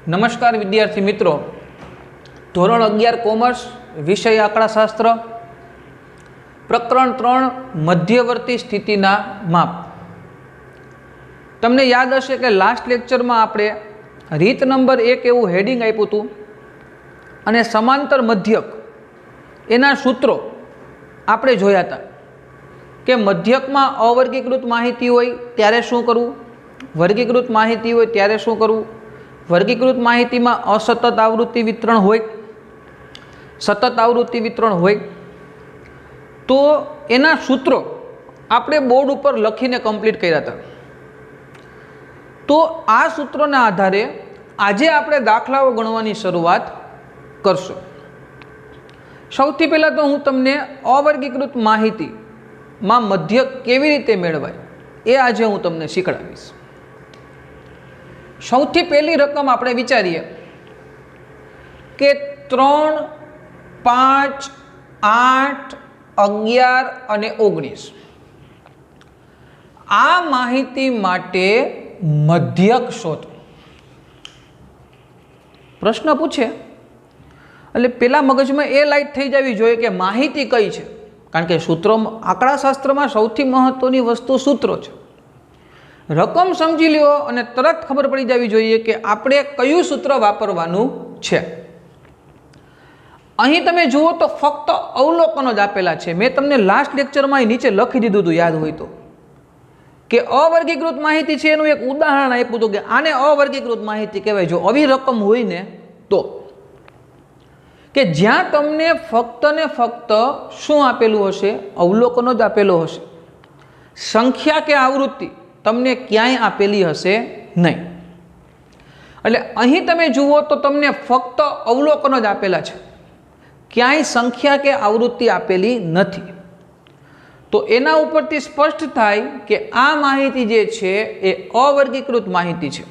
नमस्कार विद्यार्थी मित्रों, धोरण 11 कॉमर्स विषय आंकड़ाशास्त्र प्रकरण 3 मध्यवर्ती स्थितिना माप। तमने याद हशे के लास्ट लेक्चर में आपणे रीत नंबर 1 एवं हेडिंग आप्युं हतुं अने समांतर मध्यक एना सूत्रों आपणे जोया हता के मध्यक में अवर्गीकृत माहिती होय त्यारे शुं करवुं, वर्गीकृत माहिती होय त्यारे शुं करवुं, वर्गीकृत माहिती में असतत आवृत्ति वितरण होय, सतत आवृत्ति वितरण होय तो एना सूत्रों आपणे बोर्ड पर लखीने कम्प्लीट कर्या हता। तो आ सूत्रोना आधारे आजे आपणे दाखलाओ गणवानी शरूआत करशुं। सौथी पहेला तो हूँ तमने अवर्गीकृत माहिती में मध्यक केवी रीते मेळवाय ए आजे हूँ तमने शीखवाडीश। सौथी पहली रकम आपणे विचारीए के 3, 5, 8, 11 અને 19 आ माहिती माटे मध्यक शोधो। प्रश्न पूछे એટલે પેલા મગજમાં એ લાઈટ થઈ જવી જોઈએ કે માહિતી કઈ છે, કારણ કે સૂત્રો આંકડાશાસ્ત્રમાં સૌથી મહત્વની વસ્તુ સૂત્રો છે। રકમ સમજી લ્યો અને તરત ખબર પડી જવી જોઈએ કે આપણે કયું સૂત્ર વાપરવાનું છે। અહીં તમે જુઓ તો ફક્ત અવલોકનો જ આપેલા છે। મેં તમને લાસ્ટ લેક્ચરમાં નીચે લખી દીધું હતું, યાદ હોય તો, કે અવર્ગીકૃત માહિતી છે એનું એક ઉદાહરણ આપ્યું હતું કે આને અવર્ગીકૃત માહિતી કહેવાય જો આવી રકમ હોય ને તો, કે જ્યાં તમને ફક્ત ને ફક્ત શું આપેલું હશે, અવલોકનો જ આપેલો હશે, સંખ્યા કે આવૃત્તિ તમને ક્યાંય આપેલી હશે નહીં। એટલે અહીં તમે જુઓ તો તમને ફક્ત અવલોકનો જ આપેલા છે, ક્યાંય સંખ્યા કે આવૃત્તિ આપેલી નથી। તો એના ઉપરથી સ્પષ્ટ થાય કે આ માહિતી જે છે એ અવર્ગીકૃત માહિતી છે।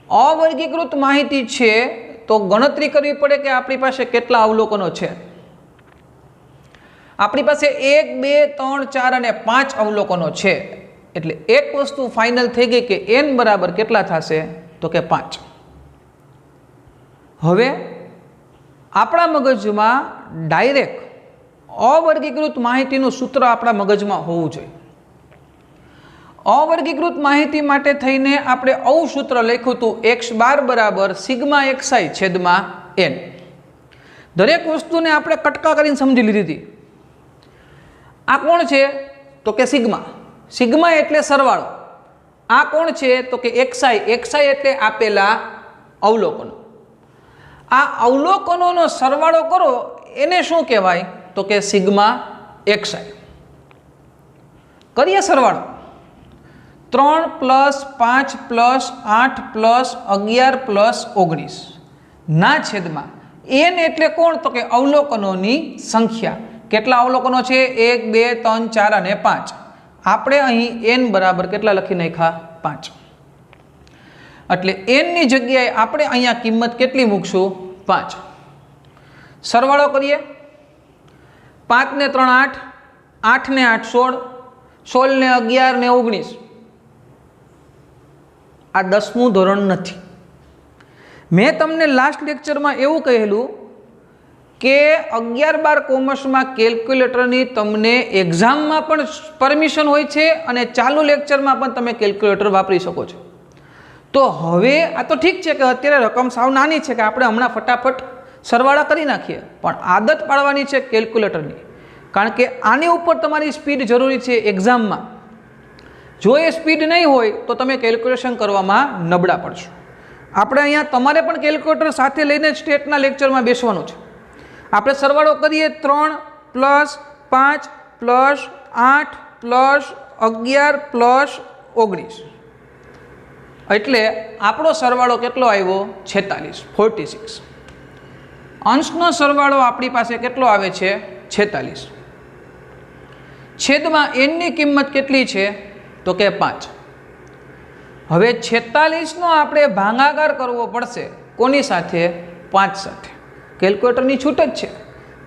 અવર્ગીકૃત માહિતી છે તો ગણતરી કરવી પડે કે આપણી પાસે કેટલા અવલોકનો છે। આપણી પાસે 1, 2, 3, 4 અને 5 અવલોકનો છે, એટલે એક વસ્તુ ફાઇનલ થઈ ગઈ કે n બરાબર કેટલા થશે તો કે 5। હવે આપણા મગજમાં ડાયરેક્ટ અવર્ગીકૃત માહિતીનું સૂત્ર આપણા મગજમાં હોવું જોઈએ। અવર્ગીકૃત માહિતી માટે થઈને આપણે આવું સૂત્ર લખ્યું હતું, x બાર બરાબર સિગ્મા xi છેદમાં n। દરેક વસ્તુને આપણે કટકા કરીને સમજી લીધી હતી। આ કોણ છે તો કે સિગ્મા, સિગ્મા એટલે સરવાળો। આ કોણ છે તો કે xi, xi એટલે આપેલા અવલોકનો। આ અવલોકનોનો સરવાળો કરો એને શું કહેવાય તો કે સિગ્મા xi। કરીએ સરવાળો, 3 + 5 + 8 + 11 + 19 ના છેદમાં n એટલે કોણ તો કે અવલોકનોની સંખ્યા। કેટલા અવલોકનો છે 1, 2, 3, 4 અને 5। આપણે અહીં n બરાબર કેટલા લખી નાખ્યા 5। એટલે n ની જગ્યાએ આપણે અહીંયા કિંમત કેટલી મૂકશું 5। સરવાળો કરીએ, 5 ને 3 8, 8 ને 8 16, 16 ને 11 ને 19। આ 10મું ધોરણ નથી। મેં તમને લાસ્ટ લેક્ચરમાં એવું કહેલું કે 11-12 કોમર્સમાં કેલ્ક્યુલેટરની તમને એક્ઝામમાં પણ પરમિશન હોય છે અને ચાલુ લેક્ચરમાં પણ તમે કેલ્ક્યુલેટર વાપરી શકો છો। તો હવે આ તો ઠીક છે કે અત્યારે રકમ સાવ નાની છે કે આપણે હમણાં ફટાફટ સરવાળા કરી નાખીએ, પણ આદત પાડવાની છે કેલ્ક્યુલેટરની, કારણ કે આની ઉપર તમારી સ્પીડ જરૂરી છે એક્ઝામમાં। જો એ સ્પીડ નહીં હોય તો તમે કેલ્ક્યુલેશન કરવામાં નબળા પડશો। આપણે અહીંયા તમારે પણ કેલ્ક્યુલેટર સાથે લઈને સ્ટેટના લેક્ચરમાં બેસવાનું છે। આપણે સરવાળો કરીએ 3 + 5 + 8 + 11 + 19, એટલે આપણો સરવાળો કેટલો આવ્યો 46, 46। અંશનો સરવાળો આપણી પાસે કેટલો આવે છે 46, છેદમાં n ની કિંમત કેટલી છે તો કે 5। હવે 46નો આપણે ભાગાકાર કરવો પડશે કોની સાથે 5 સાથે। કેલ્ક્યુલેટરની છૂટ જ છે।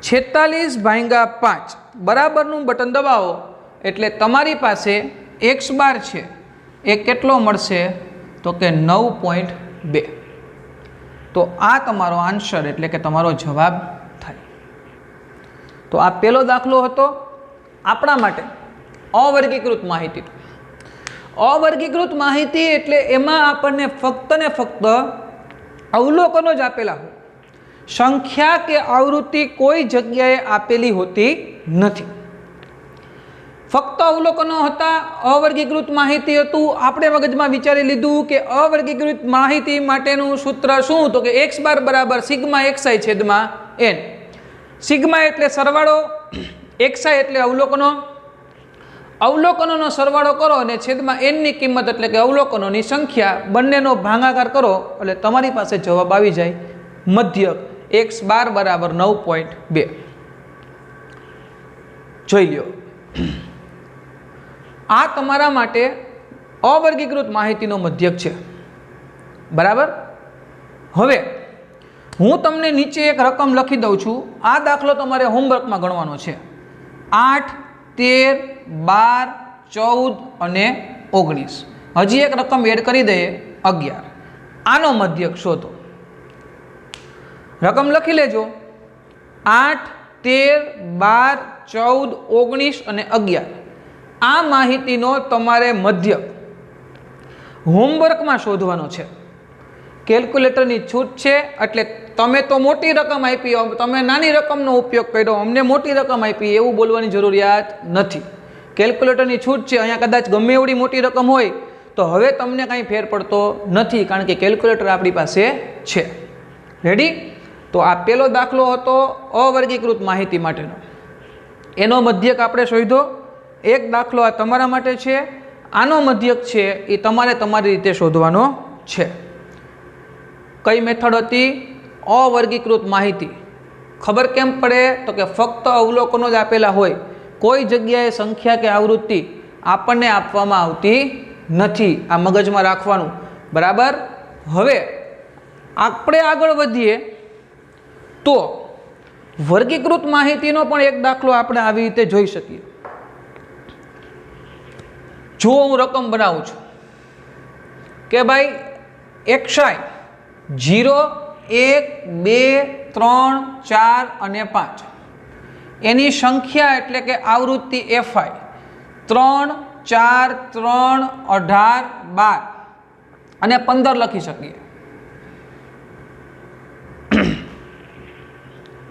46 ભાગ્યા 5 બરાબરનું બટન દબાવો એટલે તમારી પાસે x બાર છે એ કેટલો મળશે તો કે 9.2। तो आ तमारो आंसर एटले के तमारो जवाब थाय। तो आ पहेलो दाखलो हतो आपणा माटे अवर्गीकृत माहिती। अवर्गीकृत माहिती एटले एमां आपणने फक्त ने फक्त अवलोकनो ज आपेला होय, संख्या के आवृत्ति कोई जग्याए आपेली होती नथी। फक्त अवलोकनो हता, अवर्गीकृत माहिती हतुं। आपणे मगजमां विचारी लीधुं के अवर्गीकृत माहिती माटेनुं सूत्र शुं, तो के x बार बराबर सिग्मा xi छेदमां n। सिग्मा एटले सरवाळो, xi एटले अवलोकनो, अवलोकनोनो सरवाळो करो अने छेदमां n नी किंमत एटले के अवलोकनोनी संख्या बंनेनो भागाकार करो એટલે તમારી પાસે જવાબ આવી જાય મધ્યક x બાર બરાબર 9.2। જોઈ લ્યો, આ તમારા માટે અવર્ગીકૃત માહિતીનો મધ્યક છે, બરાબર। હવે હું તમને નીચે એક રકમ લખી દઉં છું। આ દાખલો તમારે હોમવર્કમાં ગણવાનો છે। 8, 13, 12, 14 અને 19। હજી એક રકમ એડ કરી દઈએ 11। આનો મધ્યક શોધો। રકમ લખી લેજો 8, 13, 12, 14, 19 અને 11। આ માહિતીનો તમારે મધ્યક હોમવર્કમાં શોધવાનો છે। કેલ્ક્યુલેટરની છૂટ છે એટલે તમે તો મોટી રકમ આપી, તમે નાની રકમનો ઉપયોગ કર્યો, અમને મોટી રકમ આપી એવું બોલવાની જરૂરિયાત નથી। કેલ્ક્યુલેટરની છૂટ છે। અહીંયા કદાચ ગમે એવડી મોટી રકમ હોય તો હવે તમને કાંઈ ફેર પડતો નથી, કારણ કે કેલ્ક્યુલેટર આપણી પાસે છે। રેડી? તો આ પહેલો દાખલો હતો અવર્ગીકૃત માહિતી માટેનો, એનો મધ્યક આપણે શોધ્યો। એક દાખલો આ તમારા માટે છે, આનો મધ્યક છે એ તમારે તમારી રીતે શોધવાનો છે। કઈ મેથડ હતી? અવર્ગીકૃત માહિતી। ખબર કેમ પડે? તો કે ફક્ત અવલોકનો જ આપેલા હોય, કોઈ જગ્યાએ સંખ્યા કે આવૃત્તિ આપણને આપવામાં આવતી નથી। આ મગજમાં રાખવાનું, બરાબર। હવે આપણે આગળ વધીએ તો વર્ગીકૃત માહિતીનો પણ એક દાખલો આપણે આવી રીતે જોઈ શકીએ। જો હું રકમ બનાવું છું કે ભાઈ xi 0, 1, 2, 3, 4 અને 5 એની સંખ્યા એટલે કે આવૃત્તિ fi 3, 4, 3, 18, 12 અને 15 લખી શકીએ।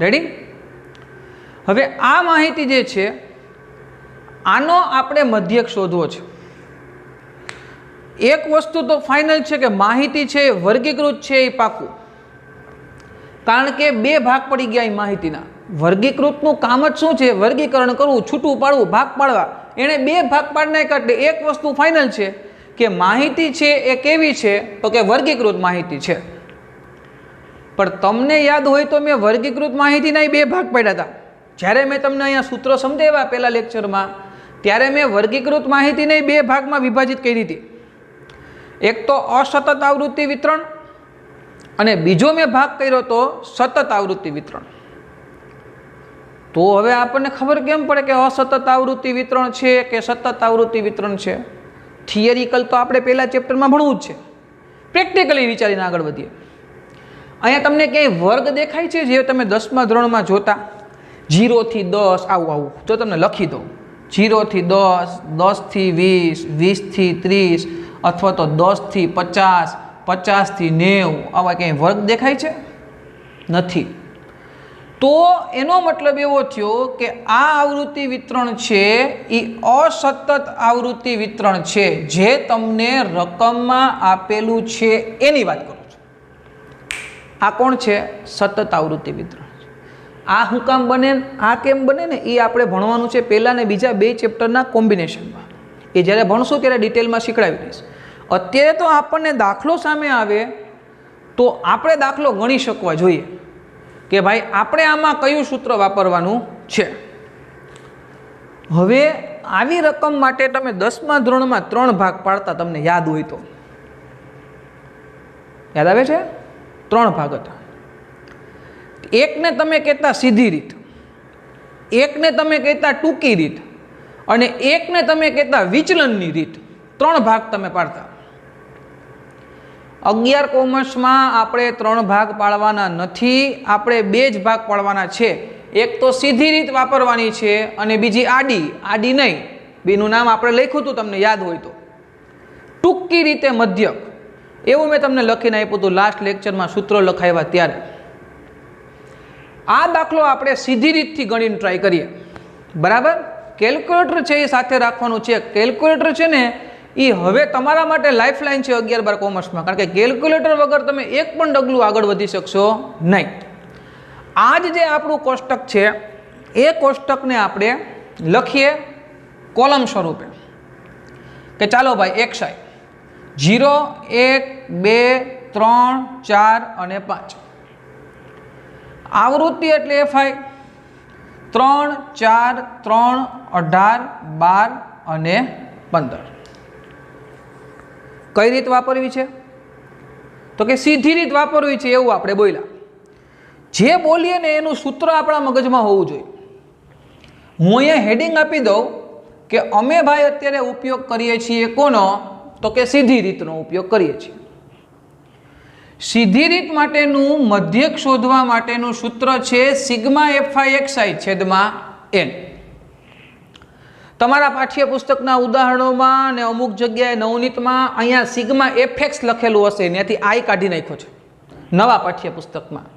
રેડી? હવે આ માહિતી જે છે આનો આપણે મધ્યક શોધવો છે। એક વસ્તુ તો ફાઇનલ છે કે માહિતી છે એ વર્ગીકૃત છે એ પાકું, કારણ કે બે ભાગ પડી ગયા એ માહિતીના। વર્ગીકૃતનું કામ જ શું છે? વર્ગીકરણ કરવું, છૂટું પાડવું, ભાગ પાડવા। એણે બે ભાગ પાડના કારણે એક વસ્તુ ફાઇનલ છે કે માહિતી છે એ કેવી છે? તો કે વર્ગીકૃત માહિતી છે। પણ તમને યાદ હોય તો મેં વર્ગીકૃત માહિતીના બે ભાગ પાડ્યા હતા। જ્યારે મેં તમને અહીંયા સૂત્રો સમજાવ્યા પહેલા લેક્ચરમાં, ત્યારે મેં વર્ગીકૃત માહિતીને બે ભાગમાં વિભાજિત કરી હતી। એક તો અસતત આવૃત્તિ વિતરણ અને બીજો મેં ભાગ કર્યો તો સતત આવૃત્તિ વિતરણ। તો હવે આપણને ખબર કેમ પડે કે અસતત આવૃત્તિ વિતરણ છે કે સતત આવૃત્તિ વિતરણ છે? થિયરિકલ તો આપણે પહેલા ચેપ્ટરમાં ભણવું જ છે, પ્રેક્ટિકલી વિચારીને આગળ વધીએ। અહીંયા તમને ક્યાંય વર્ગ દેખાય છે જે તમે 10મા ધોરણમાં જોતા? 0 થી 10 આવું જો તમને લખી દઉં 0 થી 10, 10 થી 20, 20 થી 30 અથવા તો 10 થી 50, 50 થી 90 આવા ક્યાંય વર્ગ દેખાય છે? નથી। તો એનો મતલબ એવો થયો કે આ આવૃત્તિ વિતરણ છે એ અસતત આવૃત્તિ વિતરણ છે, જે તમને રકમમાં આપેલું છે એની વાત કરું છું। આ કોણ છે? સતત આવૃત્તિ વિતરણ। આ શું કામ બને, આ કેમ બને ને એ આપણે ભણવાનું છે પહેલા ને બીજા બે ચેપ્ટરના કોમ્બિનેશનમાં। એ જ્યારે ભણશું ત્યારે ડિટેલમાં શીખડાવી દઈશ। અત્યારે તો આપણને દાખલો સામે આવે તો આપણે દાખલો ગણી શકવા જોઈએ કે ભાઈ આપણે આમાં કયું સૂત્ર વાપરવાનું છે। હવે આવી રકમ માટે તમે 10મા ધોરણમાં 3 ભાગ પાડતા, તમને યાદ હોય તો યાદ આવે છે? 3 ભાગ હતા। એકને તમે કહેતા સીધી રીત, એકને તમે કહેતા ટૂંકી રીત અને એકને તમે કહેતા વિચલનની રીત। 3 ભાગ તમે પાડતા। 11 કોમર્સમાં આપણે 3 ભાગ પાડવાના નથી, આપણે 2 જ ભાગ પાડવાના છે. એક તો સીધી રીત વાપરવાની છે અને બીજી આડી. આડી નહીં, બેનું નામ આપણે લખ્યું હતું તમને યાદ હોય તો, ટૂંકી રીતે મધ્યક, એવું મેં તમને લખીને આપ્યું હતું લાસ્ટ લેક્ચરમાં સૂત્રો લખાવ્યા ત્યારે. આ દાખલો આપણે સીધી રીતથી ગણીને ટ્રાય કરીએ. બરાબર, કેલ્ક્યુલેટર છે એ સાથે રાખવાનું છે. કેલ્ક્યુલેટર છે ને એ હવે તમારા માટે લાઈફલાઈન છે 11-12 કોમર્સમાં, કારણ કે કેલ્ક્યુલેટર વગર તમે એક પણ ડગલું આગળ વધી શકશો નહીં. આ જ જે આપણું કોષ્ટક છે એ કોષ્ટકને આપણે લખીએ કોલમ સ્વરૂપે કે ચાલો ભાઈ XI 0, 1, 2, 3, 4 અને 5. આવૃત્તિ એટલે FI 3, 4, 3, 18, 12 અને 15. કઈ રીત વાપરવી છે? તો કે સીધી રીત વાપરવી છે એવું આપણે બોલ્યા. જે બોલીએ ને એનું સૂત્ર આપણા મગજમાં હોવું જોઈએ. હું અહીંયા હેડિંગ આપી દઉં કે અમે ભાઈ અત્યારે ઉપયોગ કરીએ છીએ કોનો? તો કે સીધી રીતનો ઉપયોગ કરીએ છીએ. સીધી રીત માટેનું મધ્યક શોધવા માટેનું સૂત્ર છે σFI/XI/n. તમારા પાઠ્યપુસ્તકના ઉદાહરણોમાં અને અમુક જગ્યાએ નવનીતમાં અહીંયા σFX લખેલું હશે, ત્યાંથી I કાઢી નાખ્યો છે નવા પાઠ્યપુસ્તકમાં.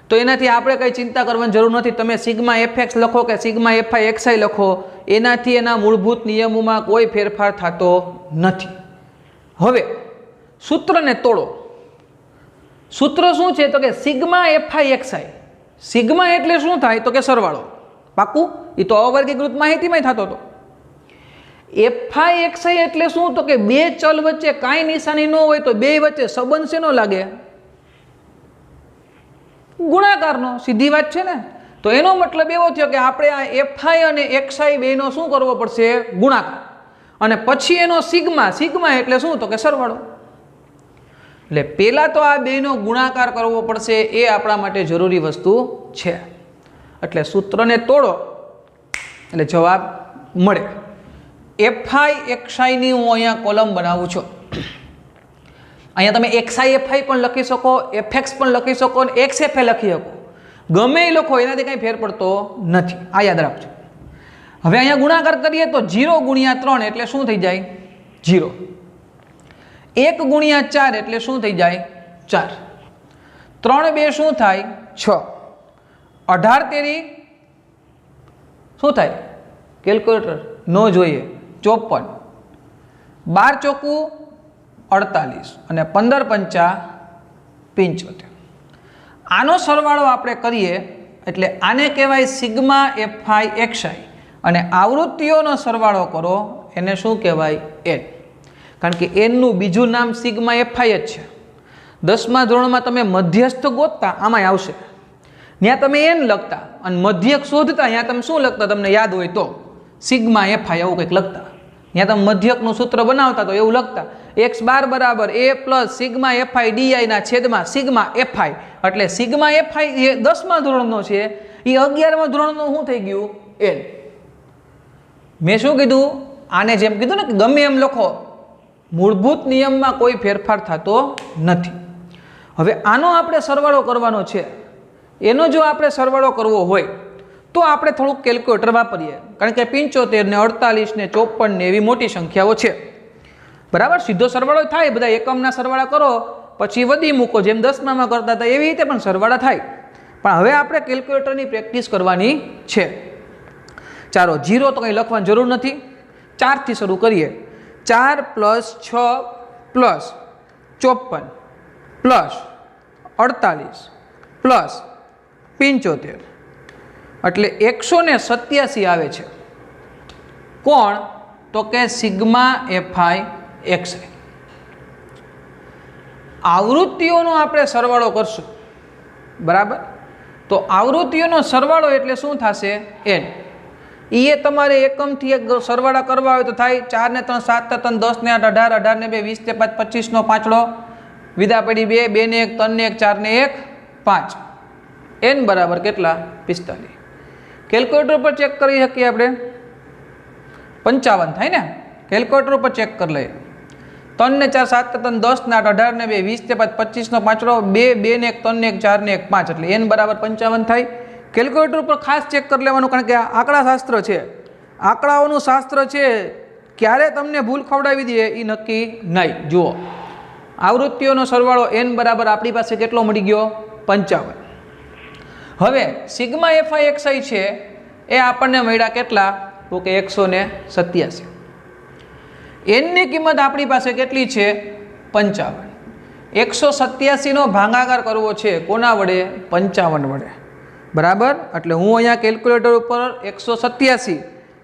તો એનાથી આપણે કંઈ ચિંતા કરવાની જરૂર નથી. તમે σFX લખો કે σFI/XI લખો, એનાથી એના મૂળભૂત નિયમોમાં કોઈ ફેરફાર થતો નથી. હવે સૂત્રને તોડો. સૂત્ર શું છે? તો કે σFI/XI. સિગ્મા એટલે શું થાય? તો કે સરવાળો. પાકું? એ તો અવર્ગીકૃત માહિતીમાં થતો હતો. FI/XI એટલે શું? તો કે બે ચલ વચ્ચે કાંઈ નિશાની ન હોય તો બે વચ્ચે સંબંધ શેનો લાગે? ગુણાકારનો. સીધી વાત છે ને. તો એનો મતલબ એવો થયો કે આપણે આ FI અને XI બેનો શું કરવો પડશે? ગુણાકાર. અને પછી એનો સિગ્મા. સિગ્મા એટલે શું? તો કે સરવાળો. એટલે પહેલા તો આ બેનો ગુણાકાર કરવો પડશે, એ આપણા માટે જરૂરી વસ્તુ છે. એટલે સૂત્રને તોડો એટલે જવાબ મળે. FI/XI ની હું અહીંયા કોલમ બનાવું છું. અહીંયા તમે XI/FI પણ લખી શકો, FX પણ લખી શકો અને XFA લખી શકો. ગમે એ લખો, એનાથી કંઈ ફેર પડતો નથી. આ યાદ રાખજો. હવે અહીંયા ગુણાકાર કરીએ તો 0 × 3 એટલે શું થઈ જાય? 0. 1 × 4 એટલે શું થઈ જાય? 4. 3 2 શું થાય? 6. 18 તેરી શું થાય? કેલ્ક્યુલેટર નો જોઈએ. 54. 12 ચોકું 48 અને 15 પંચા 75. આનો સરવાળો આપણે કરીએ એટલે આને કહેવાય σFI/XI. અને આવૃત્તિઓનો સરવાળો કરો એને શું કહેવાય? n. કારણ કે એનનું બીજું નામ σFI જ છે. 10મા ધોરણમાં તમે મધ્યસ્થ ગોતતા આમાંય આવશે, ત્યાં તમે n લખતા અને મધ્યક શોધતા ત્યાં તમે શું લખતા? તમને યાદ હોય તો σFI એવું કંઈક લખતા. ત્યાં તમે મધ્યકનું સૂત્ર બનાવતા તો એવું લખતા x બાર બરાબર a પ્લસ σFI/DI ના છેદમાં σFI. એટલે σFI એ 10મા ધોરણનો છે, એ 11મા ધોરણનો શું થઈ ગયું? n. મેં શું કીધું? આને જેમ કીધું ને કે ગમે એમ લખો, મૂળભૂત નિયમમાં કોઈ ફેરફાર થતો નથી. હવે આનો આપણે સરવાળો કરવાનો છે. એનો જો આપણે સરવાળો કરવો હોય તો આપણે થોડુંક કેલ્ક્યુલેટર વાપરીએ, કારણ કે 75 ને 48 ને 54 ને એવી મોટી સંખ્યાઓ છે. બરાબર? સીધો સરવાળો થાય, બધા એકમના સરવાળા કરો પછી વધી મૂકો, જેમ 10માં કરતા હતા એવી રીતે પણ સરવાળા થાય. પણ હવે આપણે કેલ્ક્યુલેટરની પ્રેક્ટિસ કરવાની છે. ચાલો 0 તો કંઈ લખવાની જરૂર નથી. 4 થી શરૂ કરીએ. 4 + 6 + 54 + 48 + 75 એટલે 187 આવે છે. કોણ? તો કે σFI/XI. આવૃત્તિઓનો આપણે સરવાળો કરશું. બરાબર? તો આવૃત્તિઓનો સરવાળો એટલે શું થશે? n. એ તમારે એકમથી એક સરવાળા કરવા હોય તો થાય 4 ને 3 7 3 10 ને 8 18 18 ને 2 20 ને 5 25 નો પાંચડો, વિદા પડી 2 2 ને 1 3 ને 1 4 ને 1 5. n બરાબર કેટલા? 45. કેલ્ક્યુલેટર પર ચેક કરી શકીએ આપણે. 55 થાય ને? કેલ્ક્યુલેટર પર ચેક કરી લઈએ. 3 ને 4 7 ને 10 ને 8 18 ને 2 20 ને 5 25 નો 5 2 2 ને 1 3 ને 1 4 ને 1 5 એટલે n બરાબર 55 થાય। કેલ્ક્યુલેટર ઉપર ખાસ ચેક કરી લેવાનું, કારણ કે આ આંકડા શાસ્ત્ર છે, આંકડાઓનું શાસ્ત્ર છે, ક્યારે તમને ભૂલ ખવડાવી દે એ નક્કી નહીં। જુઓ આવૃત્તિઓનો સરવાળો n બરાબર આપણી પાસે કેટલો મળી ગયો 55। હવે સિગ્મા FI છે એ આપણને મળ્યા કેટલા તો કે 187। n ની કિંમત આપણી પાસે કેટલી છે 55। 187 નો ભાગાકાર કરવો છે કોના વડે 55 વડે બરાબર। એટલે હું અહીંયા કેલ્ક્યુલેટર ઉપર 187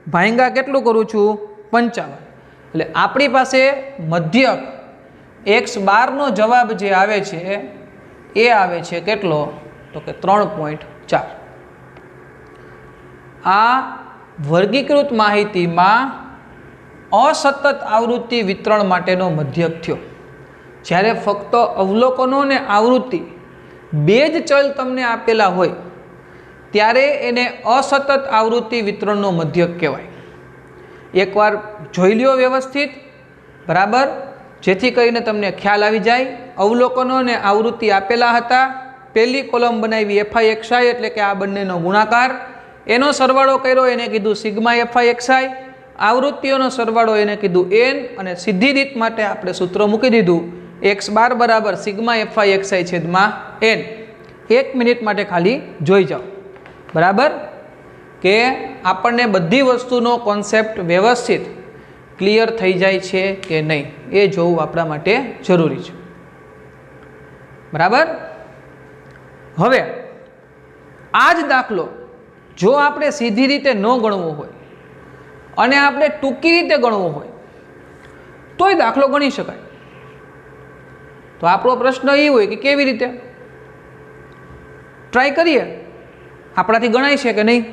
ભાંગા કેટલું કરું છું 55। એટલે આપણી પાસે મધ્યક x12 નો જવાબ જે આવે છે એ આવે છે કેટલો તો કે 3.4। આ વર્ગીકૃત માહિતીમાં असतत आवृत्ति वितरण माटेनो मध्यक थयो। ज्यारे फक्त अवलोकनो ने आवृत्ति बे ज चल तमने आपेला होय त्यारे एने असतत आवृत्ति वितरणनो मध्यक कहेवाय। एकवार जोई ल्यो व्यवस्थित बराबर, जेथी करीने तमने ख्याल आवी जाय। अवलोकनो ने आवृत्ति आपेला हता, पहेली कोलम बनावी FI एटले के आ बंनेनो गुणाकार, एनो सरवाळो कर्यो एने कीधुं सिग्मा FI। आवृत्तिओनो सरवाळो एने कीधुं n અને સીધી રીત માટે આપણે સૂત્ર મૂકી દીધું x12 બરાબર સિગ્મા FI છેદમાં n। 1 મિનિટ માટે ખાલી જોઈ જાઓ બરાબર કે આપણને બધી વસ્તુનો કોન્સેપ્ટ વ્યવસ્થિત ક્લિયર થઈ જાય છે કે નહીં એ જોવું આપણા માટે જરૂરી છે બરાબર। હવે આ જ દાખલો જો આપણે સીધી રીતે ન ગણવો હોય અને આપણે ટૂંકી રીતે ગણવો હોય તોય દાખલો ગણી શકાય। તો આપણો પ્રશ્ન એ હોય કે કેવી રીતે ટ્રાય કરીએ, આપણાથી ગણાય છે કે નહીં।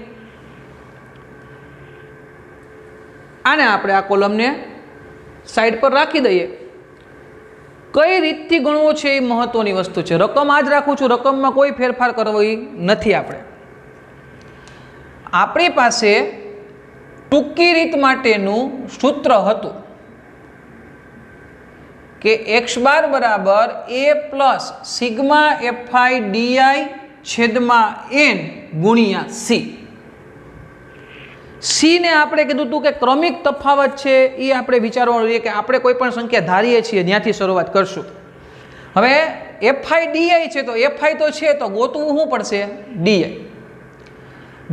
આને આપણે આ કોલમને સાઈડ પર રાખી દઈએ। કઈ રીતથી ગણવો છે એ મહત્વની વસ્તુ છે। રકમ આ જ રાખું છું, રકમમાં કોઈ ફેરફાર કરવી નથી। આપણી પાસે टूंकी रीत माटेनु सूत्र हतुं के x12 बराबर a plus sigma FI DI छेदमा n गुणिया c। c ने आपणे कीधुं हतुं के क्रमिक तफावत छे ए आपणे विचारवानुं छे के आपणे कोईपण संख्या धारीए छीए त्यांथी शरूआत करशुं। हवे FI DI छे तो FI तो छे तो गोतवुं शुं पड़शे DI।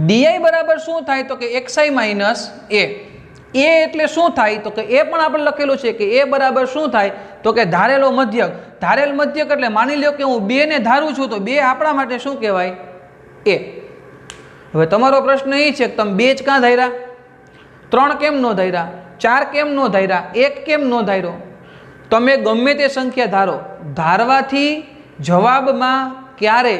DI बराबर शू थाय तो के xi माइनस a। a एटले शू थाय तो के a पण आपणे लखेलुं छे के a बराबर शू थाय तो के धारेलो मध्यक। धारेल मध्यक एटले मानी लो के हूँ 2 ने धारूं छुं तो 2 आपणा माटे शू कहेवाय a। हवे तमारो प्रश्न ए छे के तमे 2 ज कां धार्या, 3 केम नो धार्या, 4 केम नो धार्या, 1 केम नो धार्यो। तमे गमे ते संख्या धारो, धारवाथी जवाबमां क्यारे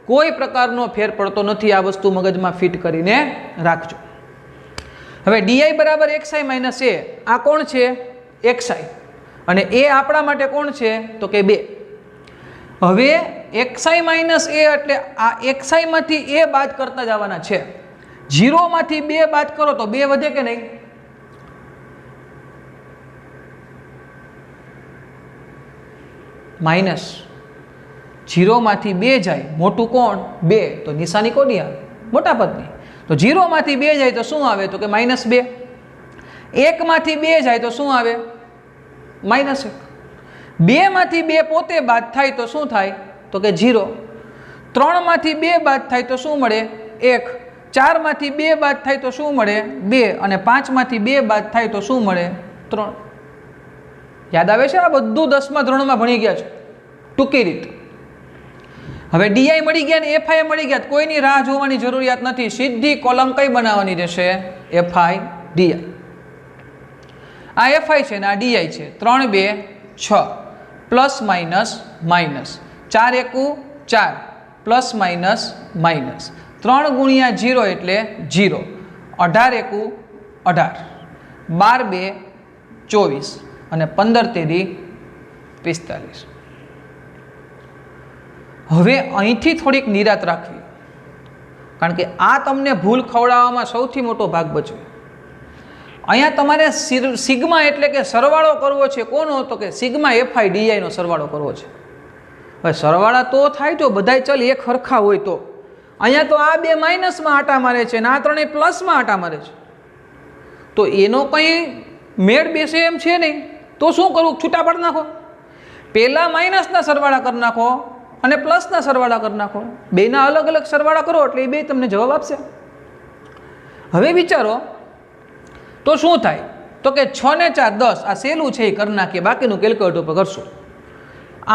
कोई प्रकारनो फेर पड़तो नथी। आ वस्तु मगजमां फिट करीने राखजो। हवे DI बराबर xi माइनस a आ कोण छे xi अने a आपणा माटे कोण छे तो के 2। हवे xi माइनस a एटले आ xi मांथी a बाद करता जवाना छे। 0 मांथी 2 बाद करो तो 2 वधे के नहीं? माइनस 0 मांथी 2 जाए मोटू कोण 2 तो निशानी कोनी आवे मोटा पदनी। तो 0 मांथी 2 जाए तो शुं आवे तो के -2। 1 मांथी 2 जाए तो शुं आवे -1। 2 मांथी 2 पोते बाद थाय तो शुं थाय तो के 0। 3 मांथी 2 बाद थाय तो शुं मळे 1। 4 मांथी 2 बाद थाय तो शुं मळे 2 અને 5 मांथी 2 बाद थाय तो शुं मळे 3। याद आवे छे? आ बधुं 10મા ધોરણમાં ભણી ગયા છો ટૂંકી રીત। હવે DI મળી ગયા ને FI મળી ગયા, કોઈની રાહ જોવાની જરૂરિયાત નથી। સીધી કોલમ કઈ બનાવવાની રહેશે FI DI। આ FI છે ને આ DI છે। 3 2 6 plus minus minus 4 1 4 plus minus minus 3 ગુણ્યા 0 એટલે 0। 18 1 18 12 2 24 અને 15 તેરી 45। હવે અહીંથી થોડીક નિરાત રાખવી, કારણ કે આ તમને ભૂલ ખવડાવવામાં સૌથી મોટો ભાગ ભજવે। અહીંયા તમારે સિગ્મા એટલે કે સરવાળો કરવો છે કોનો, તો કે સિગ્મા એફઆઈ ડીઆઈનો સરવાળો કરવો છે. હવે સરવાળા તો થાય જો બધાય ચલ એક સરખા હોય તો. અહીંયા તો આ બે માઇનસમાં આટા મારે છે અને આ ત્રણેય પ્લસમાં આટા મારે છે, તો એનો કંઈ મેળ બેસે એમ છે નહીં. તો શું કરવું, છૂટા પાડી નાખો. પહેલાં માઇનસના સરવાળા કરી નાખો અને પ્લસના સરવાળા કરી નાખો. બેના અલગ અલગ સરવાળા કરો એટલે એ બે તમને જવાબ આપશે. હવે વિચારો તો શું થાય, તો કે 6 ને 4 10, આ સહેલું છે એ કરી નાખીએ, બાકીનું કેલ્ક્યુલેટર ઉપર કરશું.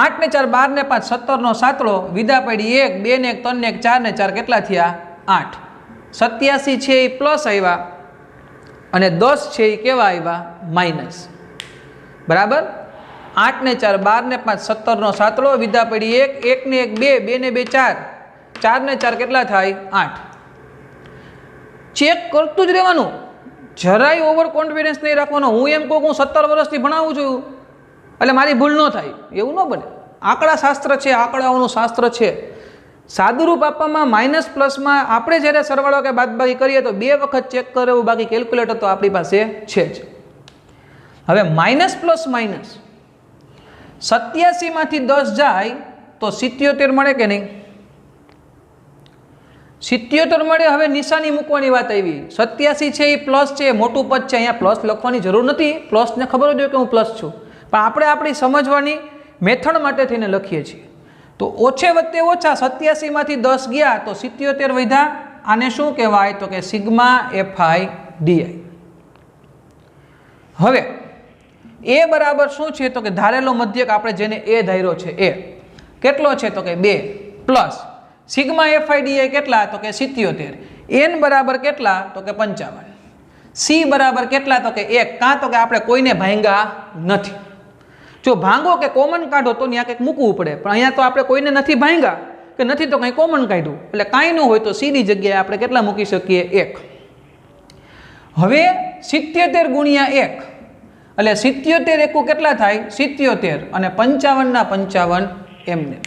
8 ને 4 12 ને 5 17 નો સાતડો, વિદા પડી 1 2 ને 1 3 ને 1 4 ને 4 કેટલા થયા 8. 87 છે એ પ્લસ આવ્યા અને 10 છે એ કેવા આવ્યા માઇનસ. બરાબર. 8 ને 4 12 ને 5 17 નો સાતડો, વિદા પડી 1 1 ને 1 2 2 ને 2 4 4 ને 4 કેટલા થાય 8. ચેક કરતું જ રહેવાનું, જરાય ઓવર કોન્ફિડન્સ નહીં રાખવાનો. હું એમ કહું હું 17 વર્ષથી ભણાવું છું એટલે મારી ભૂલ ન થાય, એવું ન બને. આંકડા શાસ્ત્ર છે, આંકડાઓનું શાસ્ત્ર છે. સાદુરૂપ આપવામાં માઇનસ પ્લસમાં આપણે જ્યારે સરવાળો કે બાદબાકી કરીએ તો 2 વખત ચેક કરવું, બાકી કેલ્ક્યુલેટર તો આપણી પાસે છે જ. હવે માઇનસ પ્લસ માઇનસ 87 માંથી 10 જાય તો 77 મળે કે નહીં? 77 મળે. હવે નિશાની મૂકવાની વાત આવી. 87 છે એ પ્લસ છે, મોટું પદ છે, અહીંયા પ્લસ લખવાની જરૂર નથી. પ્લસને ખબર જ હોય કે હું પ્લસ છું, પણ આપણે આપણી સમજવાની મેથડ માટે થઈને લખીએ છીએ. તો ઓછે વત્તે ઓછા 87 માંથી 10 ગયા તો 77 વધ્યા. આને શું કહેવાય, તો કે સિગ્મા એફઆઈ ડીઆઈ. હવે એ બરાબર શું છે, તો કે ધારેલો મધ્યક આપણે જેને એ ધાર્યો છે એ કેટલો છે, તો કે 2 પ્લસ સિગ્મા એફઆઈ ડીઆઈ કેટલા, તો કે 77. એન બરાબર કેટલા, તો કે 55. સી બરાબર કેટલા, તો કે 1. કાં તો કે આપણે કોઈને ભાંગ્યા નથી. જો ભાંગો કે કોમન કાઢો તો ત્યાં કંઈક મૂકવું પડે, પણ અહીંયા તો આપણે કોઈને નથી ભાંગ્યા કે નથી તો કંઈ કોમન કાઢ્યું, એટલે કાંઈ ન હોય તો સીની જગ્યાએ આપણે કેટલા મૂકી શકીએ 1. હવે 77 ગુણ્યા 1 એટલે 77 એકુ કેટલા થાય 77 અને 55 ના 55 એમને.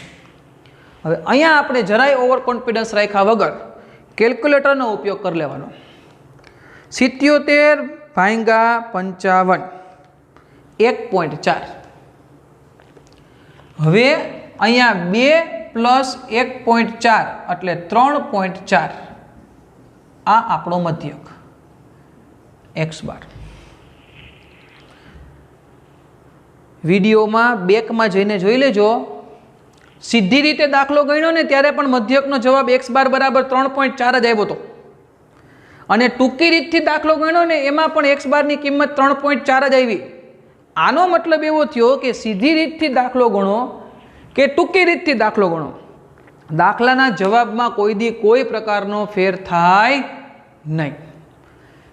હવે અહીંયા આપણે જરાય ઓવર કોન્ફિડન્સ રાખ્યા વગર કેલ્ક્યુલેટરનો ઉપયોગ કરી લેવાનો. 77 ભાંગ્યા 55 1.4. હવે અહીંયા 2 પ્લસ 1.4 એટલે 3.4. આ આપણો મધ્યક x બાર. વિડીયોમાં બેકમાં જઈને જોઈ લેજો. સીધી રીતે દાખલો ગણ્યો ને ત્યારે પણ મધ્યકનો જવાબ x બાર બરાબર 3.4 જ આવ્યો હતો, અને ટૂંકી રીતથી દાખલો ગણ્યો ને એમાં પણ x બારની કિંમત 3.4 જ આવી. આનો મતલબ એવો થયો કે સીધી રીતથી દાખલો ગણો કે ટૂંકી રીતથી દાખલો ગણો, દાખલાના જવાબમાં કોઈ પ્રકારનો ફેર થાય નહીં.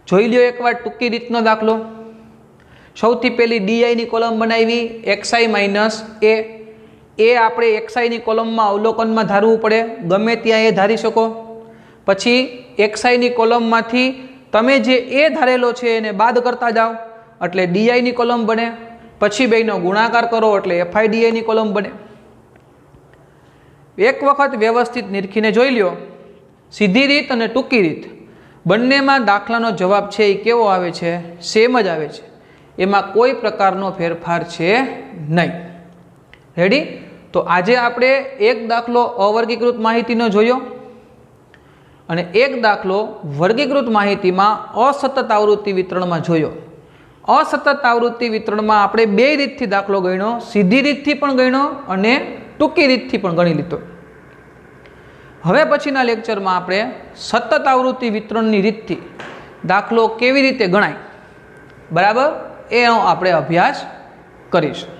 જોઈ લ્યો એકવાર ટૂંકી રીતનો દાખલો. સૌથી પહેલી ડીઆઈની કોલમ બનાવી, xi માઇનસ એ. એ આપણે xiની કોલમમાં અવલોકનમાં ધારવું પડે, ગમે ત્યાં એ ધારી શકો. પછી xiની કોલમમાંથી તમે જે એ ધારેલો છે એને બાદ કરતા જાઓ એટલે ડીઆઈની કોલમ બને. પછી બેયનો ગુણાકાર કરો એટલે એફઆઈ ડીઆઈની કોલમ બને. એક વખત વ્યવસ્થિત નિરખીને જોઈ લ્યો. સીધી રીત અને ટૂંકી રીત બંનેમાં દાખલાનો જવાબ છે એ કેવો આવે છે, સેમ જ આવે છે. એમાં કોઈ પ્રકારનો ફેરફાર છે નહીં. રેડી? તો આજે આપણે એક દાખલો અવર્ગીકૃત માહિતીનો જોયો અને એક દાખલો વર્ગીકૃત માહિતીમાં અસતત આવૃત્તિ વિતરણમાં જોયો. અસતત આવૃત્તિ વિતરણમાં આપણે બે રીતથી દાખલો ગણ્યો, સીધી રીતથી પણ ગણ્યો અને ટૂંકી રીતથી પણ ગણી લીધો. હવે પછીના લેક્ચરમાં આપણે સતત આવૃત્તિ વિતરણની રીતથી દાખલો કેવી રીતે ગણાય, બરાબર, એનો આપણે અભ્યાસ કરીશું.